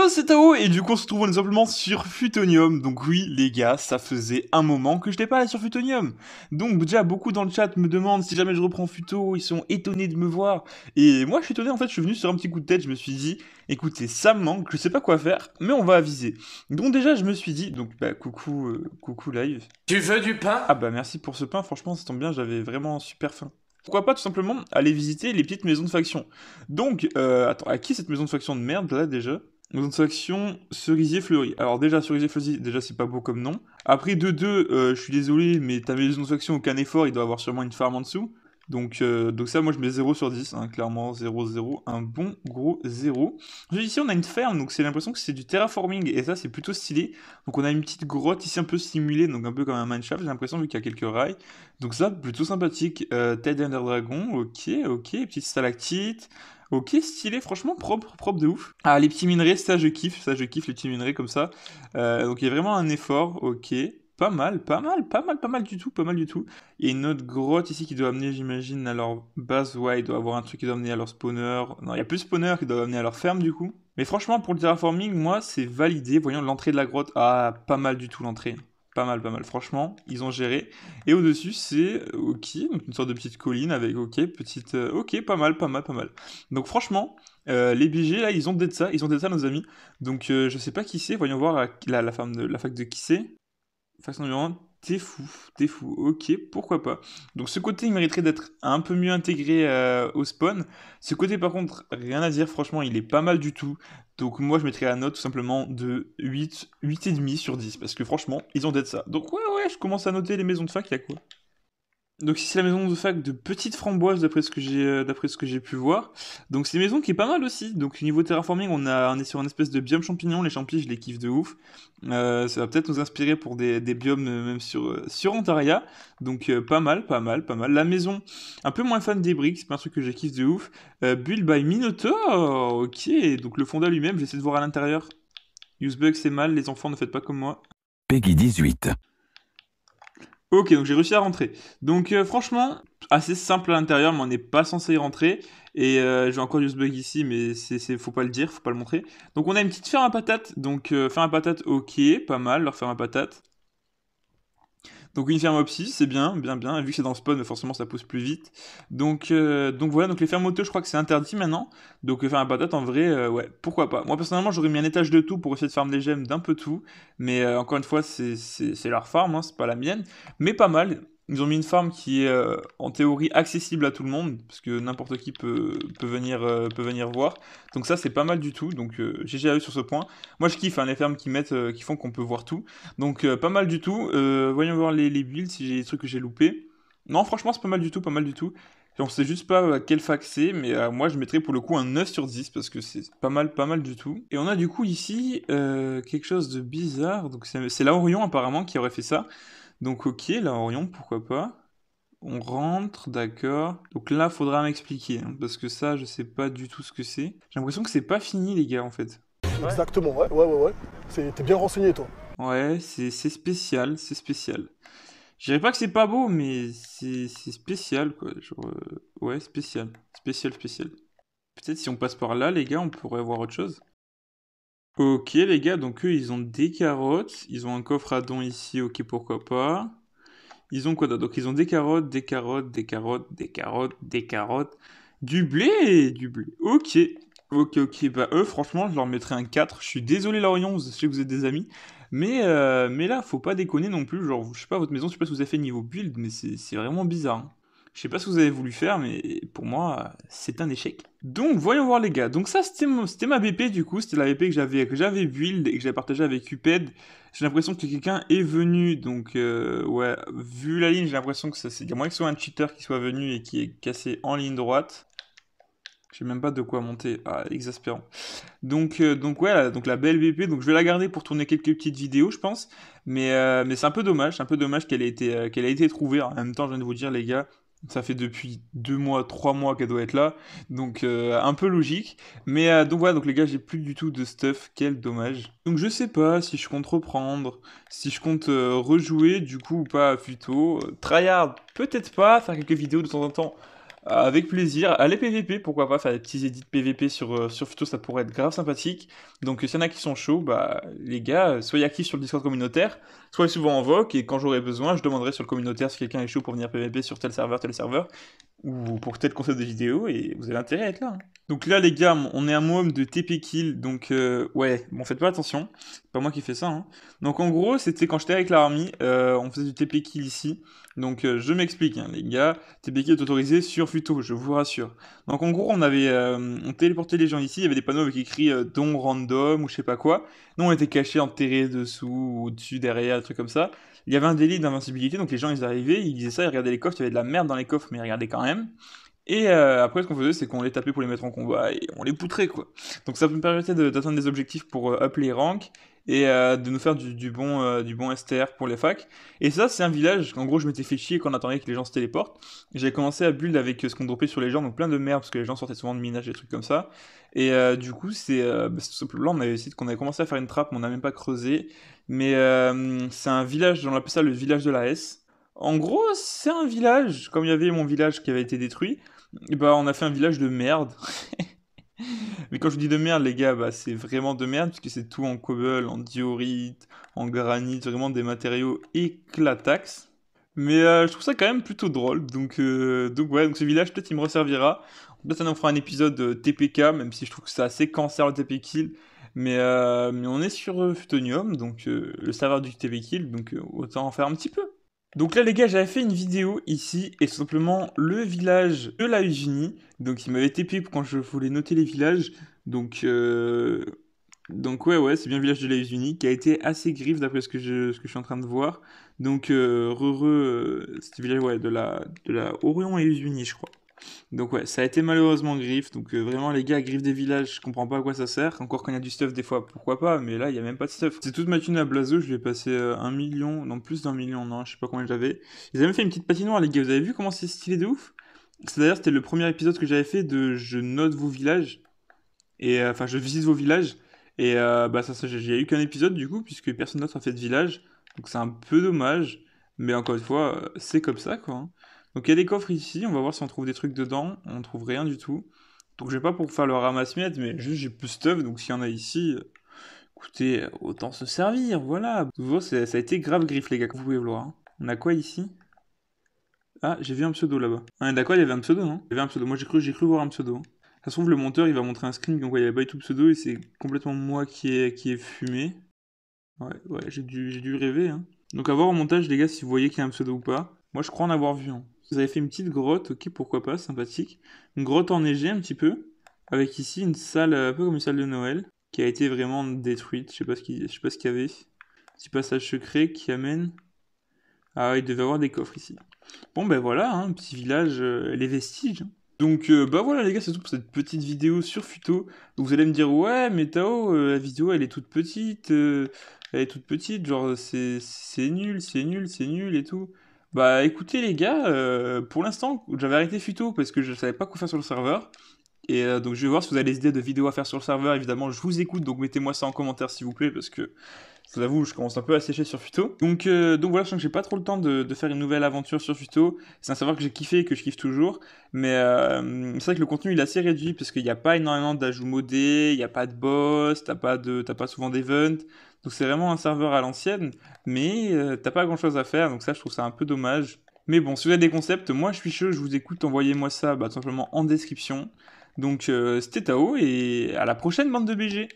Yo, c'est Tao, et du coup on se retrouve simplement sur Futonium. Donc oui les gars, ça faisait un moment que je n'étais pas là sur Futonium. Donc déjà beaucoup dans le chat me demandent si jamais je reprends Futo, ils sont étonnés de me voir. Et moi je suis étonné, en fait je suis venu sur un petit coup de tête, je me suis dit, écoutez ça me manque, je sais pas quoi faire, mais on va aviser. Donc déjà je me suis dit, donc bah coucou, coucou live. Tu veux du pain? Ah bah merci pour ce pain, franchement ça tombe bien, j'avais vraiment super faim. Pourquoi pas tout simplement aller visiter les petites maisons de faction. Donc, attends, à qui cette maison de faction de merde là déjà? Maison de faction Cerisier Fleuri. Alors déjà, Cerisier Fleuri, déjà c'est pas beau comme nom. Après de deux, je suis désolé, mais ta maison de faction aucun effort, il doit avoir sûrement une farm en dessous. Donc ça, moi je mets 0 sur 10, hein, clairement 0, 0, un bon gros 0. Ici on a une ferme, donc c'est l'impression que c'est du terraforming, et ça c'est plutôt stylé. Donc on a une petite grotte ici un peu simulée, donc un peu comme un mineshaft, j'ai l'impression, vu qu'il y a quelques rails. Donc ça, plutôt sympathique. Tête Ender Dragon, ok, ok, petite stalactite. Ok, stylé, franchement propre, propre de ouf. Ah, les petits minerais, ça je kiffe les petits minerais comme ça. Donc il y a vraiment un effort, ok. Pas mal, pas mal, pas mal, pas mal du tout, pas mal du tout. Il y a une autre grotte ici qui doit amener, j'imagine, à leur base. Ouais, il doit avoir un truc qui doit amener à leur spawner. Non, il y a plus de spawner qui doit amener à leur ferme du coup. Mais franchement, pour le terraforming, moi, c'est validé. Voyons l'entrée de la grotte. Ah, pas mal du tout l'entrée. Pas mal, pas mal. Franchement, ils ont géré. Et au-dessus, c'est ok, donc une sorte de petite colline avec ok, petite. Ok, pas mal, pas mal, pas mal. Donc franchement, les BG là, ils ont dead ça nos amis. Donc je sais pas qui c'est. Voyons voir la femme de la fac de qui c'est. Faction numéro 1, t'es fou, ok, pourquoi pas. Donc ce côté, il mériterait d'être un peu mieux intégré au spawn. Ce côté, par contre, rien à dire, franchement, il est pas mal du tout. Donc moi, je mettrais la note tout simplement de 8, 8,5 sur 10, parce que franchement, ils ont d'être ça. Donc ouais, je commence à noter les maisons de fac, il y a quoi? Donc ici c'est la maison de fac de Petite Framboise d'après ce que j'ai pu voir. Donc c'est une maison qui est pas mal aussi. Donc niveau terraforming on est sur une espèce de biome champignon. Les champis je les kiffe de ouf. Ça va peut-être nous inspirer pour des biomes même sur Antaria. Donc pas mal, pas mal, pas mal. La maison un peu moins fan des briques, c'est pas un truc que j'ai kiffe de ouf. Build by Minotaur, ok. Donc le fonda lui-même, j'essaie de voir à l'intérieur. Usebug c'est mal, les enfants ne faites pas comme moi. Peggy 18. Ok, donc j'ai réussi à rentrer. Donc franchement, assez simple à l'intérieur, mais on n'est pas censé y rentrer. Et j'ai encore eu ce bug ici, mais faut pas le dire, faut pas le montrer. Donc on a une petite ferme à patates. Donc ferme à patates, ok, pas mal, leur ferme à patates. Donc une ferme opsis, c'est bien, bien, bien. Vu que c'est dans le spawn, forcément ça pousse plus vite. Donc voilà, donc les fermes auto, je crois que c'est interdit maintenant. Donc ferme à patates, en vrai, ouais, pourquoi pas. Moi personnellement, j'aurais mis un étage de tout pour essayer de farm des gemmes d'un peu tout. Mais encore une fois, c'est leur farm, hein, c'est pas la mienne. Mais pas mal. Ils ont mis une farm qui est en théorie accessible à tout le monde, parce que n'importe qui peut venir voir. Donc ça, c'est pas mal du tout. Donc GG à eux sur ce point. Moi, je kiffe hein, les fermes qui font qu'on peut voir tout. Donc pas mal du tout. Voyons voir les builds si j'ai des trucs que j'ai loupés. Non, franchement, c'est pas mal du tout, pas mal du tout. On sait juste pas quel fac c'est, mais moi je mettrais pour le coup un 9 sur 10 parce que c'est pas mal du tout. Et on a du coup ici quelque chose de bizarre. Donc c'est la Orion apparemment qui aurait fait ça. Donc ok, la Orion, pourquoi pas. On rentre, d'accord. Donc là, faudra m'expliquer, hein, parce que ça, je sais pas du tout ce que c'est. J'ai l'impression que c'est pas fini, les gars, en fait. Exactement, ouais. T'es bien renseigné, toi. Ouais, c'est spécial, c'est spécial. Je dirais pas que c'est pas beau, mais c'est spécial, quoi. Genre, ouais, spécial. Spécial, spécial. Peut-être si on passe par là, les gars, on pourrait voir autre chose. Ok, les gars, donc eux, ils ont des carottes. Ils ont un coffre à dons ici, ok, pourquoi pas. Ils ont quoi d'autre? Donc ils ont des carottes, des carottes, des carottes, des carottes, des carottes. Du blé! Du blé. Ok. Ok. Bah eux, franchement, je leur mettrais un 4. Je suis désolé, Lorient, je sais que vous êtes des amis. Mais là, faut pas déconner non plus. Genre, je sais pas, votre maison, je sais pas ce que vous avez fait niveau build, mais c'est vraiment bizarre, hein. Je sais pas ce que vous avez voulu faire, mais pour moi, c'est un échec. Donc, voyons voir les gars. Donc ça, c'était ma BP du coup. C'était la BP que j'avais build et que j'avais partagé avec Uped. J'ai l'impression que quelqu'un est venu. Donc, ouais, vu la ligne, j'ai l'impression que il y a moyen que ce soit un cheater qui soit venu et qui est cassé en ligne droite. Je sais même pas de quoi monter. Ah, exaspérant. Donc ouais, donc la belle BP. Donc je vais la garder pour tourner quelques petites vidéos, je pense. Mais c'est un peu dommage qu'elle ait été trouvée. En même temps, je viens de vous dire, les gars, ça fait depuis 2 mois, 3 mois qu'elle doit être là. Donc un peu logique. Mais donc voilà, donc les gars, j'ai plus du tout de stuff. Quel dommage. Donc je sais pas si je compte reprendre, si je compte rejouer du coup ou pas à Futo. Tryhard, peut-être pas. Faire quelques vidéos de temps en temps Avec plaisir. Allez PVP, pourquoi pas faire des petits edits PVP sur Futo, ça pourrait être grave sympathique. Donc s'il y en a qui sont chauds, bah les gars, soyez actifs sur le Discord communautaire, soyez souvent en voc, et quand j'aurai besoin, je demanderai sur le communautaire si quelqu'un est chaud pour venir PVP sur tel serveur, ou pour tel concept de vidéo, et vous avez intérêt à être là, hein. Donc là les gars, on est un môme de TP kill, donc ouais, bon faites pas attention, c'est pas moi qui fais ça, hein. Donc en gros, c'était quand j'étais avec l'army, on faisait du TP kill ici, donc je m'explique, hein, les gars, TP kill est autorisé sur Futo, je vous rassure. Donc en gros, on téléportait les gens ici, il y avait des panneaux avec écrit don random ou je sais pas quoi. Nous on était cachés, enterrés dessous, au-dessus, derrière, des trucs comme ça. Il y avait un délit d'invincibilité, donc les gens ils arrivaient, ils disaient ça, ils regardaient les coffres, il y avait de la merde dans les coffres, mais ils regardaient quand même. Et après, ce qu'on faisait, c'est qu'on les tapait pour les mettre en combat et on les poutrait, quoi. Donc ça me permettait d'atteindre des objectifs pour up les ranks et de nous faire du bon STR pour les facs. Et ça, c'est un village qu'en gros, je m'étais fait chier quand on attendait que les gens se téléportent. J'avais commencé à build avec ce qu'on dropait sur les gens, donc plein de merde, parce que les gens sortaient souvent de minage et des trucs comme ça. Et du coup, c'est tout simplement, qu'on avait commencé à faire une trappe, mais on n'a même pas creusé. Mais c'est un village, on appelle ça le village de la S. En gros, c'est un village, comme il y avait mon village qui avait été détruit. Et bah on a fait un village de merde. Mais quand je dis de merde les gars, bah c'est vraiment de merde parce que c'est tout en cobble, en diorite, en granit, vraiment des matériaux éclatax. Mais je trouve ça quand même plutôt drôle. Donc ouais, donc ce village peut-être il me resservira. Peut-être on en fera un épisode TPK, même si je trouve que c'est assez cancer le TP kill. Mais on est sur Futonium, donc le serveur du TP kill, donc autant en faire un petit peu. Donc là les gars, j'avais fait une vidéo ici, et c'est simplement le village de la Eugénie. Donc il m'avait TP quand je voulais noter les villages. Donc, euh, donc ouais, c'est bien le village de la Eugénie, qui a été assez griffe d'après ce que je suis en train de voir. Donc c'était le village ouais, de la Orion et Eugénie je crois. Donc ouais, ça a été malheureusement griffe. Donc vraiment les gars, griffe des villages, je comprends pas à quoi ça sert. Encore quand il y a du stuff des fois, pourquoi pas, mais là il y a même pas de stuff. C'est toute ma thune à Blazo, je lui ai passé 1 million, non plus d'1 million, non, je sais pas combien j'avais. Ils avaient même fait une petite patinoire les gars, vous avez vu comment c'est stylé de ouf? C'est d'ailleurs c'était le premier épisode que j'avais fait de je note vos villages et enfin je visite vos villages et bah ça j'ai eu qu'un épisode du coup puisque personne d'autre a fait de village. Donc c'est un peu dommage, mais encore une fois, c'est comme ça quoi, hein. Donc il y a des coffres ici, on va voir si on trouve des trucs dedans. On trouve rien du tout. Donc je vais pas pour faire le ramasse-miettes, mais juste j'ai plus de stuff, donc s'il y en a ici, écoutez, autant se servir, voilà. Toujours, ça a été grave griffe les gars, comme vous pouvez le voir, hein. On a quoi ici? Ah, j'ai vu un pseudo là-bas. Ah, d'accord, il y avait un pseudo, non? Il y avait un pseudo, moi j'ai cru voir un pseudo. Ça se trouve, le monteur il va montrer un screen, donc ouais, il n'y avait pas du tout pseudo, et c'est complètement moi qui ai fumé. Ouais, j'ai dû rêver, hein. Donc à voir au montage les gars si vous voyez qu'il y a un pseudo ou pas. Moi je crois en avoir vu, hein. Vous avez fait une petite grotte, ok, pourquoi pas, sympathique. Une grotte enneigée un petit peu, avec ici une salle, un peu comme une salle de Noël, qui a été vraiment détruite. Je sais pas ce qu'il y avait. Petit passage secret qui amène. Ah, il devait y avoir des coffres ici. Bon ben voilà, hein, un petit village, les vestiges, hein. Donc bah voilà les gars, c'est tout pour cette petite vidéo sur Futo. Donc vous allez me dire ouais mais Tao, la vidéo elle est toute petite, genre c'est nul et tout. Bah écoutez les gars, pour l'instant j'avais arrêté Futo parce que je savais pas quoi faire sur le serveur. Et donc je vais voir si vous avez des idées de vidéos à faire sur le serveur, évidemment je vous écoute, donc mettez-moi ça en commentaire s'il vous plaît, parce que je vous avoue, je commence un peu à sécher sur Futo. Donc voilà, je sens que j'ai pas trop le temps de faire une nouvelle aventure sur Futo. C'est un serveur que j'ai kiffé et que je kiffe toujours, mais c'est vrai que le contenu il est assez réduit, parce qu'il n'y a pas énormément d'ajouts modés, il n'y a pas de boss, t'as pas souvent d'event, donc c'est vraiment un serveur à l'ancienne, mais t'as pas grand chose à faire, donc ça je trouve ça un peu dommage. Mais bon, si vous avez des concepts, moi je suis chaud, je vous écoute, envoyez-moi ça tout simplement en description. Donc c'était Tao et à la prochaine bande de BG.